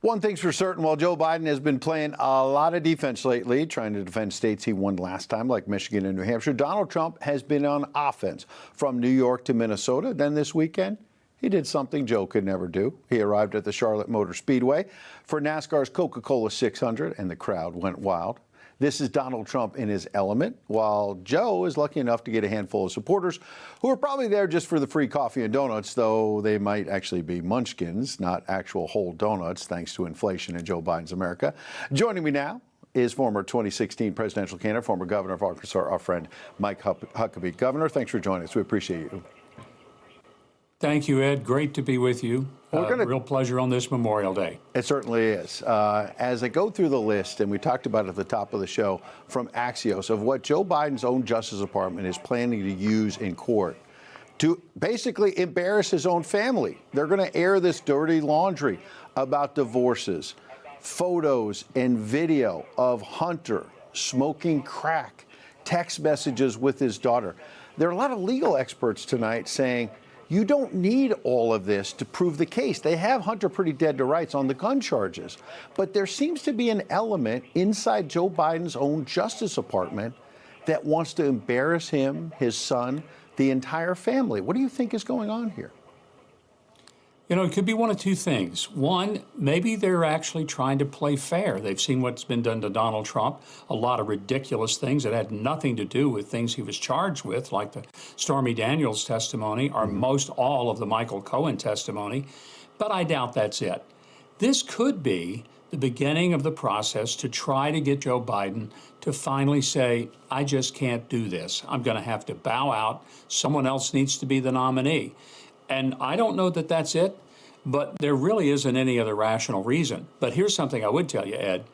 One thing's for certain, while Joe Biden has been playing a lot of defense lately, trying to defend states he won last time, like Michigan and New Hampshire, Donald Trump has been on offense from New York to Minnesota. Then this weekend, he did something Joe could never do. He arrived at the Charlotte Motor Speedway for NASCAR's Coca-Cola 600, and the crowd went wild. This is Donald Trump in his element, while Joe is lucky enough to get a handful of supporters who are probably there just for the free coffee and donuts, though they might actually be munchkins, not actual whole donuts, thanks to inflation in Joe Biden's America. Joining me now is former 2016 presidential candidate, former governor of Arkansas, our friend Mike Huckabee. Governor, thanks for joining us. We appreciate you. Thank you, Ed. Great to be with you. Real pleasure on this Memorial Day. It certainly is. As I go through the list, and we talked about it at the top of the show from Axios, of what Joe Biden's own Justice Department is planning to use in court to basically embarrass his own family. They're going to air this dirty laundry about divorces, photos and video of Hunter smoking crack, text messages with his daughter. There are a lot of legal experts tonight saying, you don't need all of this to prove the case. They have Hunter pretty dead to rights on the gun charges. But there seems to be an element inside Joe Biden's own Justice Department that wants to embarrass him, his son, the entire family. What do you think is going on here? You know, it could be one of two things. One, maybe they're actually trying to play fair. They've seen what's been done to Donald Trump, a lot of ridiculous things that had nothing to do with things he was charged with, like the Stormy Daniels testimony or most all of the Michael Cohen testimony. But I doubt that's it. This could be the beginning of the process to try to get Joe Biden to finally say, I just can't do this. I'm going to have to bow out. Someone else needs to be the nominee. And I don't know that that's it, but there really isn't any other rational reason. But here's something I would tell you, Ed.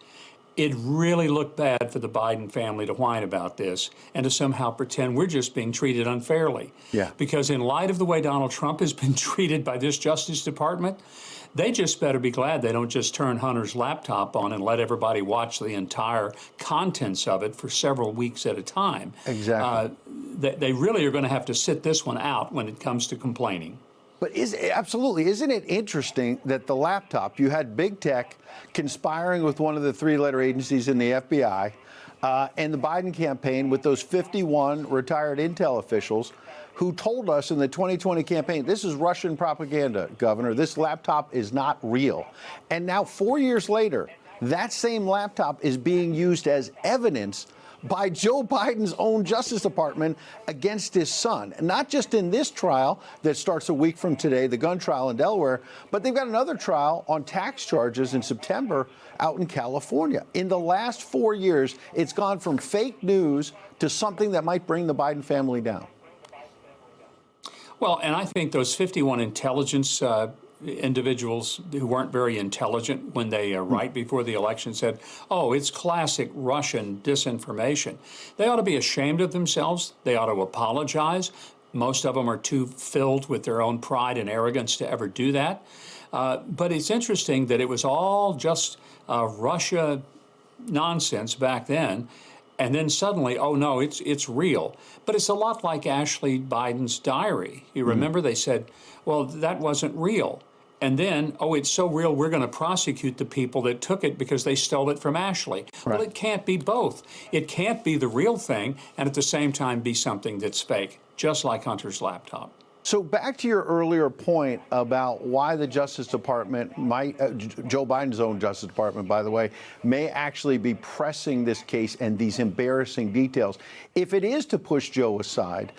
It really looked bad for the Biden family to whine about this and to somehow pretend we're just being treated unfairly. Yeah. Because in light of the way Donald Trump has been treated by this Justice Department, they just better be glad they don't just turn Hunter's laptop on and let everybody watch the entire contents of it for several weeks at a time. Exactly. They really are going to have to sit this one out when it comes to complaining. But absolutely, isn't it interesting that the laptop, you had big tech conspiring with one of the three-letter agencies in the FBI and the Biden campaign with those 51 retired intel officials who told us in the 2020 campaign, this is Russian propaganda, Governor. This laptop is not real. And now 4 years later, that same laptop is being used as evidence by Joe Biden's own Justice Department against his son. Not just in this trial that starts a week from today, the gun trial in Delaware, but they've got another trial on tax charges in September out in California. In the last 4 years, it's gone from fake news to something that might bring the Biden family down. Well, and I think those 51 intelligence individuals who weren't very intelligent when they right before the election said, oh, it's classic Russian disinformation. They ought to be ashamed of themselves. They ought to apologize. Most of them are too filled with their own pride and arrogance to ever do that. But it's interesting that it was all just Russia nonsense back then. And then suddenly, oh, no, it's real. But it's a lot like Ashley Biden's diary. You remember they said, well, that wasn't real. And then, oh, it's so real, we're going to prosecute the people that took it because they stole it from Ashley. Right. Well, it can't be both. It can't be the real thing and at the same time be something that's fake, just like Hunter's laptop. So back to your earlier point about why the Justice Department might, Joe Biden's own Justice Department, by the way, may actually be pressing this case and these embarrassing details. If it is to push Joe aside,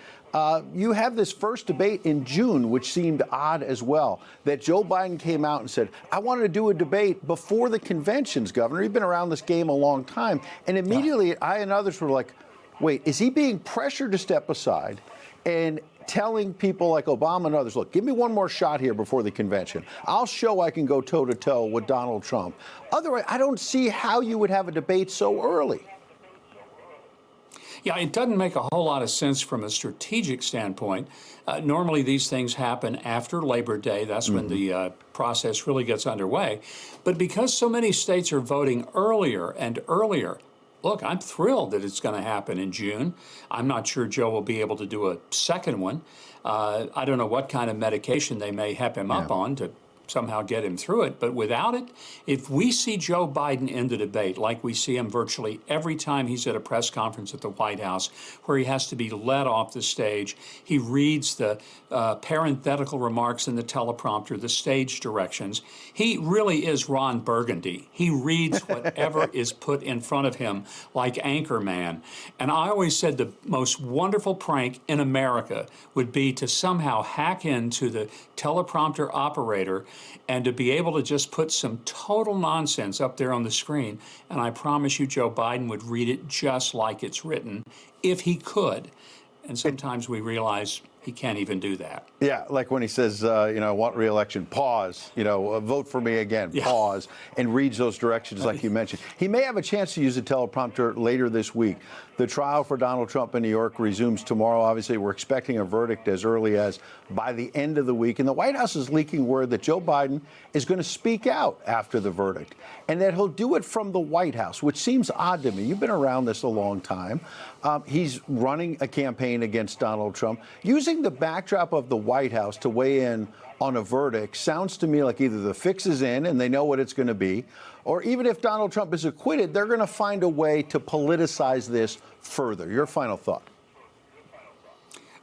you have this first debate in June, which seemed odd as well, that Joe Biden came out and said, I wanted to do a debate before the conventions, Governor. You've been around this game a long time. And immediately I and others were like, wait, is he being pressured to step aside and telling people like Obama and others, look, give me one more shot here before the convention. I'll show I can go toe-to-toe with Donald Trump. Otherwise, I don't see how you would have a debate so early. Yeah, it doesn't make a whole lot of sense from a strategic standpoint. Normally, these things happen after Labor Day. That's when the process really gets underway. But because so many states are voting earlier and earlier, look, I'm thrilled that it's going to happen in June. I'm not sure Joe will be able to do a second one. I don't know what kind of medication they may have him up on to somehow get him through it. But without it, if we see Joe Biden in the debate, like we see him virtually every time he's at a press conference at the White House, where he has to be led off the stage, he reads the parenthetical remarks in the teleprompter, the stage directions. He really is Ron Burgundy. He reads whatever is put in front of him like Anchorman. And I always said the most wonderful prank in America would be to somehow hack into the teleprompter operator and to be able to just put some total nonsense up there on the screen. And I promise you, Joe Biden would read it just like it's written if he could. And sometimes we realize he can't even do that. Yeah, like when he says, I want re-election, pause, vote for me again, pause, and reads those directions like you mentioned. He may have a chance to use a teleprompter later this week. The trial for Donald Trump in New York resumes tomorrow. Obviously, we're expecting a verdict as early as by the end of the week. And the White House is leaking word that Joe Biden is going to speak out after the verdict and that he'll do it from the White House, which seems odd to me. You've been around this a long time. He's running a campaign against Donald Trump. Using the backdrop of the White House to weigh in on a verdict sounds to me like either the fix is in and they know what it's going to be, or even if Donald Trump is acquitted, they're going to find a way to politicize this further. Your final thought.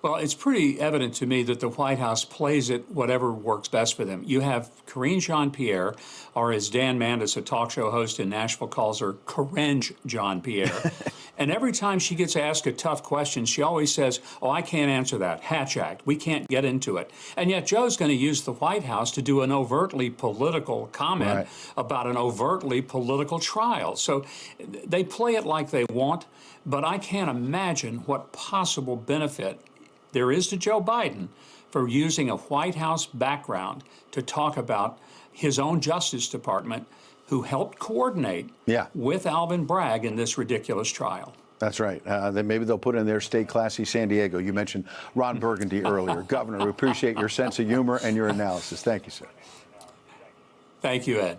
Well, it's pretty evident to me that the White House plays it whatever works best for them. You have Karine Jean-Pierre, or as Dan Mandis, a talk show host in Nashville, calls her, Coringe Jean-Pierre. And every time she gets asked a tough question, she always says, oh, I can't answer that. Hatch Act. We can't get into it. And yet Joe's going to use the White House to do an overtly political comment about an overtly political trial. So they play it like they want, but I can't imagine what possible benefit there is to Joe Biden for using a White House background to talk about his own Justice Department, who helped coordinate with Alvin Bragg in this ridiculous trial. That's right. Then maybe they'll put in their state classy San Diego. You mentioned Ron Burgundy earlier. Governor, we appreciate your sense of humor and your analysis. Thank you, sir. Thank you, Ed.